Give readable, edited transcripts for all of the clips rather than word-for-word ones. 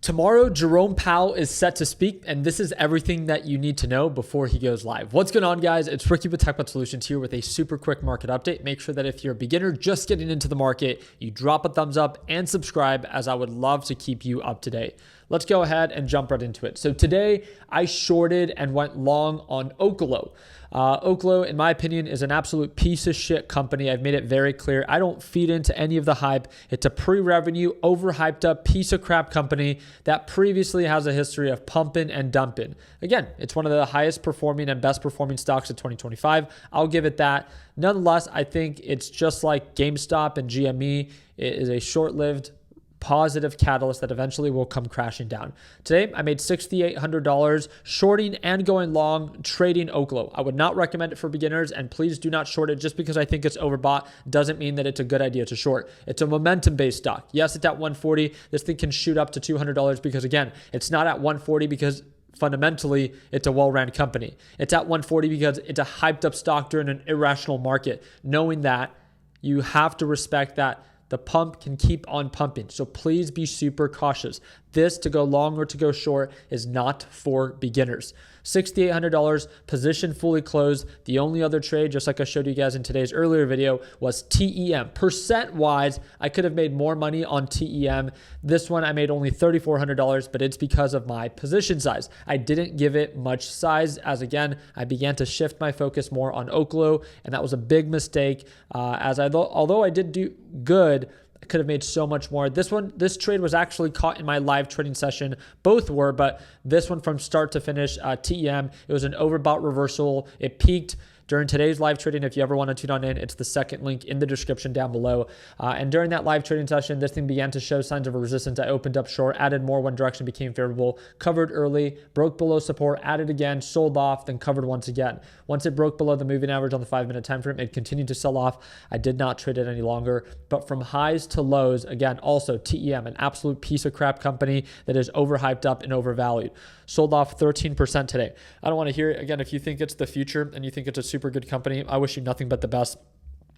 Tomorrow, Jerome Powell is set to speak, and this is everything that you need to know before he goes live. What's going on, guys? It's Ricky with TechBot Solutions here with a super quick market update. Make sure that if you're a beginner just getting into the market, you drop a thumbs up and subscribe, as I would love to keep you up to date. Let's go ahead and jump right into it. So today, I shorted and went long on OAKLO. OAKLO, in my opinion, is an absolute piece of shit company. I've made it very clear. I don't feed into any of the hype. It's a pre-revenue, overhyped up piece of crap company that previously has a history of pumping and dumping. Again, it's one of the highest performing and best performing stocks of 2025. I'll give it that. Nonetheless, I think it's just like GameStop and GME. It is a short-lived positive catalyst that eventually will come crashing down. Today, I made $6,800 shorting and going long trading OAKLO. I would not recommend it for beginners, and please do not short it. Just because I think it's overbought doesn't mean that it's a good idea to short. It's a momentum-based stock. Yes, it's at 140. This thing can shoot up to $200 because, again, it's not at 140 because fundamentally, it's a well-ran company. It's at 140 because it's a hyped-up stock during an irrational market. Knowing that, you have to respect that the pump can keep on pumping. So please be super cautious. This, to go long or to go short, is not for beginners. $6,800, position fully closed. The only other trade, just like I showed you guys in today's earlier video, was TEM. Percent-wise, I could have made more money on TEM. This one, I made only $3,400, but it's because of my position size. I didn't give it much size, as again, I began to shift my focus more on OAKLO, and that was a big mistake. Although I did do good, I could have made so much more. This trade was actually caught in my live trading session. Both were, but this one from start to finish, TEM, it was an overbought reversal. It peaked during today's live trading. If you ever want to tune on in, it's the second link in the description down below. And during that live trading session, this thing began to show signs of a resistance. I opened up short, added more when direction became favorable, covered early, broke below support, added again, sold off, then covered once again. Once it broke below the moving average on the 5-minute time frame, it continued to sell off. I did not trade it any longer. But from highs to lows, again, also TEM, an absolute piece of crap company that is overhyped up and overvalued. Sold off 13% today. I don't want to hear it. Again, if you think it's the future and you think it's a super good company, I wish you nothing but the best.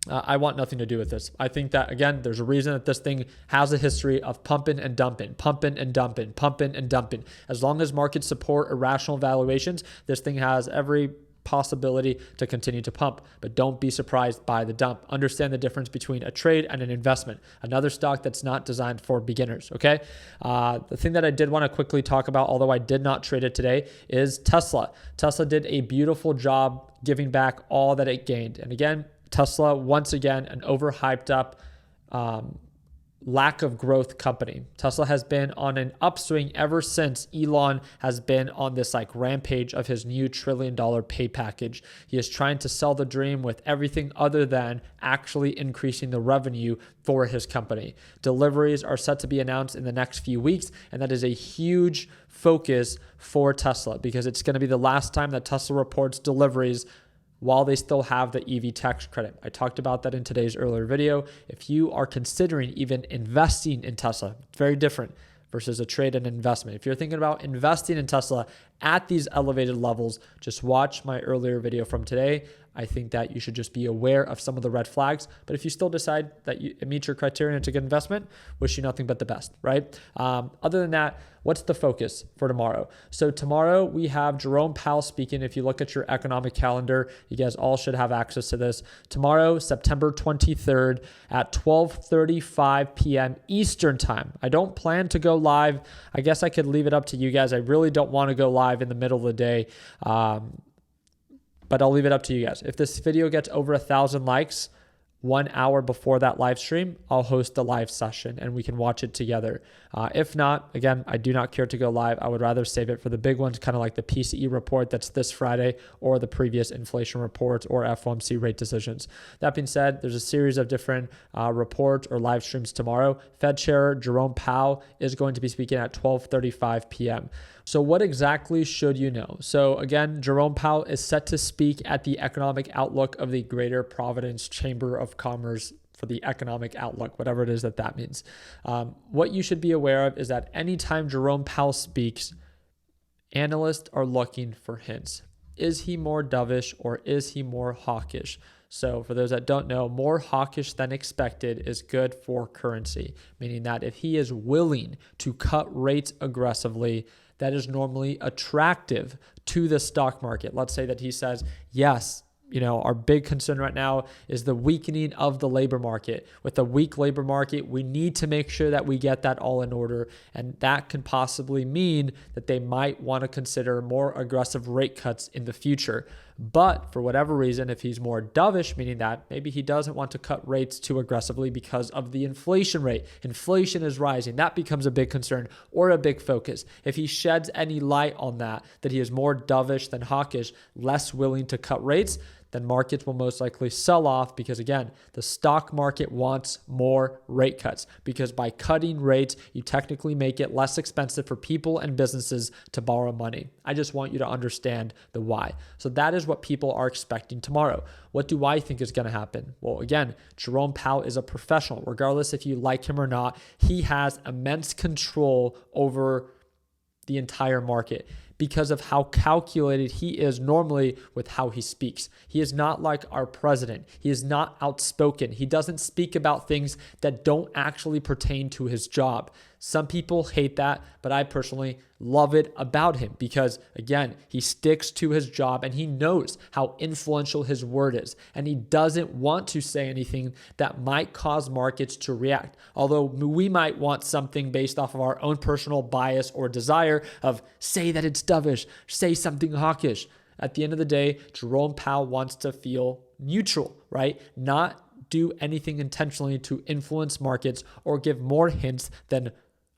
I want nothing to do with this. I think that, again, there's a reason that this thing has a history of pumping and dumping, pumping and dumping, pumping and dumping. As long as markets support irrational valuations, this thing has every possibility to continue to pump, but don't be surprised by the dump. Understand the difference between a trade and an investment. Another stock that's not designed for beginners, okay? The thing that I did want to quickly talk about, although I did not trade it today, is Tesla. Tesla did a beautiful job giving back all that it gained. And again, Tesla, once again, an overhyped up lack of growth company. Tesla has been on an upswing ever since Elon has been on this like rampage of his new $1 trillion pay package. He is trying to sell the dream with everything other than actually increasing the revenue for his company. Deliveries are set to be announced in the next few weeks, and that is a huge focus for Tesla because it's going to be the last time that Tesla reports deliveries while they still have the EV tax credit. I talked about that in today's earlier video. If you are considering even investing in Tesla, it's very different versus a trade and investment. If you're thinking about investing in Tesla at these elevated levels, just watch my earlier video from today. I think that you should just be aware of some of the red flags. But if you still decide that it meets your criteria and it's a good investment, wish you nothing but the best, right? Other than that, what's the focus for tomorrow? So tomorrow we have Jerome Powell speaking. If you look at your economic calendar, you guys all should have access to this. Tomorrow, September 23rd at 12:35 p.m. Eastern time. I don't plan to go live. I guess I could leave it up to you guys. I really don't want to go live in the middle of the day. But I'll leave it up to you guys. If this video gets over 1,000 likes, 1 hour before that live stream, I'll host a live session and we can watch it together. If not, again, I do not care to go live. I would rather save it for the big ones, kind of like the PCE report that's this Friday or the previous inflation reports or FOMC rate decisions. That being said, there's a series of different reports or live streams tomorrow. Fed Chair Jerome Powell is going to be speaking at 12:35 p.m. So what exactly should you know? So again, Jerome Powell is set to speak at the Economic Outlook of the Greater Providence Chamber of Commerce for the Economic Outlook, whatever it is that means. What you should be aware of is that anytime Jerome Powell speaks, analysts are looking for hints. Is he more dovish or is he more hawkish? So for those that don't know, more hawkish than expected is good for currency, meaning that if he is willing to cut rates aggressively, that is normally attractive to the stock market. Let's say that he says, yes, our big concern right now is the weakening of the labor market. With a weak labor market, we need to make sure that we get that all in order. And that can possibly mean that they might want to consider more aggressive rate cuts in the future. But for whatever reason, if he's more dovish, meaning that maybe he doesn't want to cut rates too aggressively because of the inflation rate. Inflation is rising. That becomes a big concern or a big focus. If he sheds any light on that he is more dovish than hawkish, less willing to cut rates, then markets will most likely sell off because, again, the stock market wants more rate cuts because by cutting rates, you technically make it less expensive for people and businesses to borrow money. I just want you to understand the why. So that is what people are expecting tomorrow. What do I think is going to happen? Well, again, Jerome Powell is a professional. Regardless if you like him or not, he has immense control over the entire market because of how calculated he is normally with how he speaks. He is not like our president. He is not outspoken. He doesn't speak about things that don't actually pertain to his job. Some people hate that, but I personally love it about him because, again, he sticks to his job and he knows how influential his word is. And he doesn't want to say anything that might cause markets to react. Although we might want something based off of our own personal bias or desire of say that it's dovish, say something hawkish. At the end of the day, Jerome Powell wants to feel neutral, right? Not do anything intentionally to influence markets or give more hints than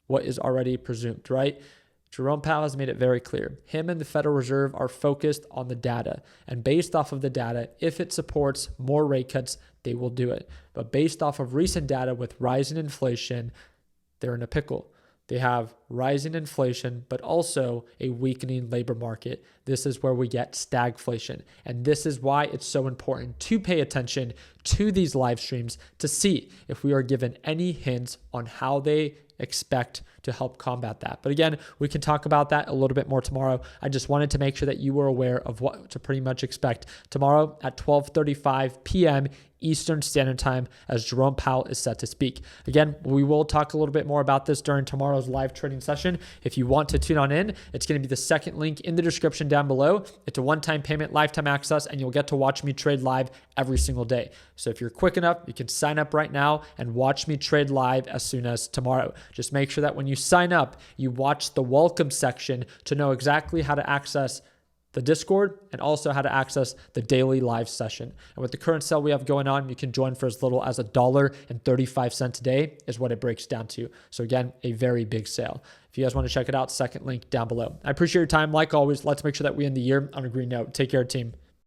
what is already presumed, right? Jerome Powell has made it very clear. Him and the Federal Reserve are focused on the data. And based off of the data, if it supports more rate cuts, they will do it. But based off of recent data with rising inflation, they're in a pickle. They have rising inflation, but also a weakening labor market. This is where we get stagflation. And this is why it's so important to pay attention to these live streams to see if we are given any hints on how they expect to help combat that. But again, we can talk about that a little bit more tomorrow. I just wanted to make sure that you were aware of what to pretty much expect tomorrow at 12:35 p.m. Eastern Standard Time as Jerome Powell is set to speak. Again, we will talk a little bit more about this during tomorrow's live trading session. If you want to tune on in, it's going to be the second link in the description down below. It's a one-time payment, lifetime access, and you'll get to watch me trade live every single day. So if you're quick enough, you can sign up right now and watch me trade live as soon as tomorrow. Just make sure that when you sign up, you watch the welcome section to know exactly how to access the Discord and also how to access the daily live session. And with the current sale we have going on, you can join for as little as $1.35 a day is what it breaks down to. So again, a very big sale. If you guys want to check it out, second link down below. I appreciate your time. Like always, let's make sure that we end the year on a green note. Take care, team.